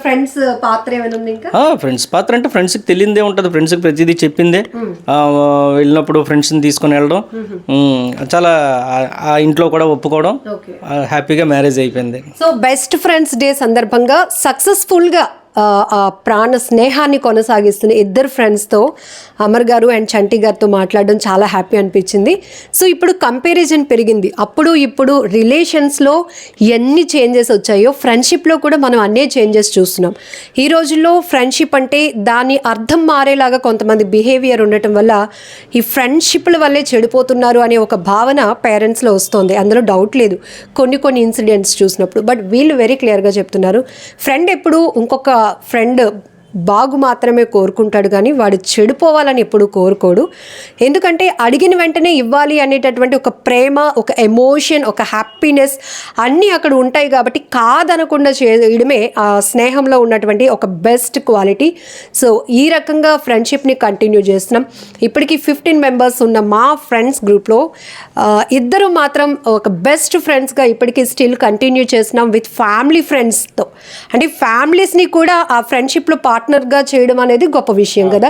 Friends పాత్ర ఏమైనా ఉంది? ఇంకా ఫ్రెండ్స్ పాత్ర అంటే ఫ్రెండ్స్కి తెలియదే ఉంటుంది, ఫ్రెండ్స్కి ప్రతిదీ చెప్పిందే. వెళ్ళినప్పుడు ఫ్రెండ్స్ని తీసుకొని వెళ్ళడం, చాలా ఇంట్లో కూడా ఒప్పుకోవడం, హ్యాపీగా మ్యారేజ్ అయిపోయింది. సో బెస్ట్ ఫ్రెండ్స్ డే సందర్భంగా సక్సెస్ఫుల్గా ప్రాణ స్నేహాన్ని కొనసాగిస్తున్న ఇద్దరు ఫ్రెండ్స్తో అమర్ గారు అండ్ చంటి గారితో మాట్లాడడం చాలా హ్యాపీ అనిపించింది. సో ఇప్పుడు కంపారిజన్ పెరిగింది. అప్పుడు ఇప్పుడు రిలేషన్స్లో ఎన్ని చేంజెస్ వచ్చాయో ఫ్రెండ్షిప్లో కూడా మనం అన్నీ చేంజెస్ చూస్తున్నాం. ఈ రోజుల్లో ఫ్రెండ్షిప్ అంటే దాని అర్థం మారేలాగా కొంతమంది బిహేవియర్ ఉండటం వల్ల ఈ ఫ్రెండ్షిప్ల వల్లే చెడిపోతున్నారు అనే ఒక భావన పేరెంట్స్లో వస్తుంది. అందులో డౌట్ లేదు కొన్ని ఇన్సిడెంట్స్ చూసినప్పుడు. బట్ వీళ్ళు వెరీ క్లియర్గా చెప్తున్నారు, ఫ్రెండ్ ఎప్పుడు ఇంకొక ఫ్రెండ్ బాగు మాత్రమే కోరుకుంటాడు కానీ వాడు చెడిపోవాలని ఎప్పుడు కోరుకోడు. ఎందుకంటే అడిగిన వెంటనే ఇవ్వాలి అనేటటువంటి ఒక ప్రేమ, ఒక ఎమోషన్, ఒక హ్యాపీనెస్ అన్నీ అక్కడ ఉంటాయి. కాబట్టి కాదనకుండా చేయడమే ఆ స్నేహంలో ఉన్నటువంటి ఒక బెస్ట్ క్వాలిటీ. సో ఈ రకంగా ఫ్రెండ్షిప్ని కంటిన్యూ చేస్తున్నాం. ఇప్పటికీ 15 మెంబర్స్ ఉన్న మా ఫ్రెండ్స్ గ్రూప్లో ఇద్దరు మాత్రం ఒక బెస్ట్ ఫ్రెండ్స్గా ఇప్పటికీ స్టిల్ కంటిన్యూ చేస్తున్నాం విత్ ఫ్యామిలీ ఫ్రెండ్స్తో. అంటే ఫ్యామిలీస్ని కూడా ఆ ఫ్రెండ్షిప్లో పార్ట్ పార్ట్నర్గా చేయడం అనేది గొప్ప విషయం కదా.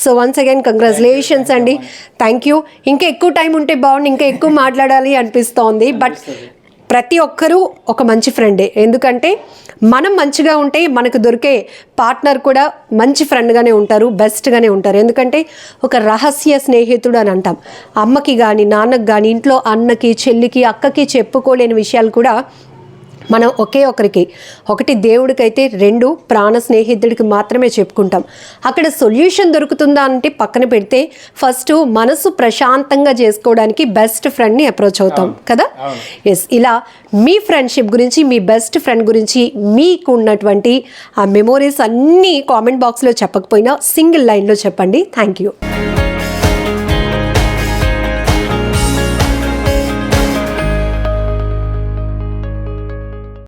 సో వన్స్ అగైన్ కంగ్రాచులేషన్స్ అండి, థ్యాంక్ యూ. ఇంకా ఎక్కువ టైం ఉంటే బాగుంది, ఇంకా ఎక్కువ మాట్లాడాలి అనిపిస్తోంది. బట్ ప్రతి ఒక్కరూ ఒక మంచి ఫ్రెండే, ఎందుకంటే మనం మంచిగా ఉంటే మనకు దొరికే పార్ట్నర్ కూడా మంచి ఫ్రెండ్గానే ఉంటారు, బెస్ట్గానే ఉంటారు. ఎందుకంటే ఒక రహస్య స్నేహితుడు అని అంటాం. అమ్మకి కానీ నాన్నకి కానీ ఇంట్లో అన్నకి చెల్లికి అక్కకి చెప్పుకోలేని విషయాలు కూడా మనం ఒకటి దేవుడికైతే, 2 ప్రాణ స్నేహితుడికి మాత్రమే చెప్పుకుంటాం. అక్కడ సొల్యూషన్ దొరుకుతుందా అంటే పక్కన పెడితే ఫస్ట్ మనసు ప్రశాంతంగా చేసుకోవడానికి బెస్ట్ ఫ్రెండ్ని అప్రోచ్ అవుతాం కదా. ఎస్, ఇలా మీ ఫ్రెండ్షిప్ గురించి, మీ బెస్ట్ ఫ్రెండ్ గురించి మీకు ఉన్నటువంటి ఆ మెమోరీస్ అన్నీ కామెంట్ బాక్స్లో చెప్పకపోయినా సింగిల్ లైన్లో చెప్పండి. Thank you.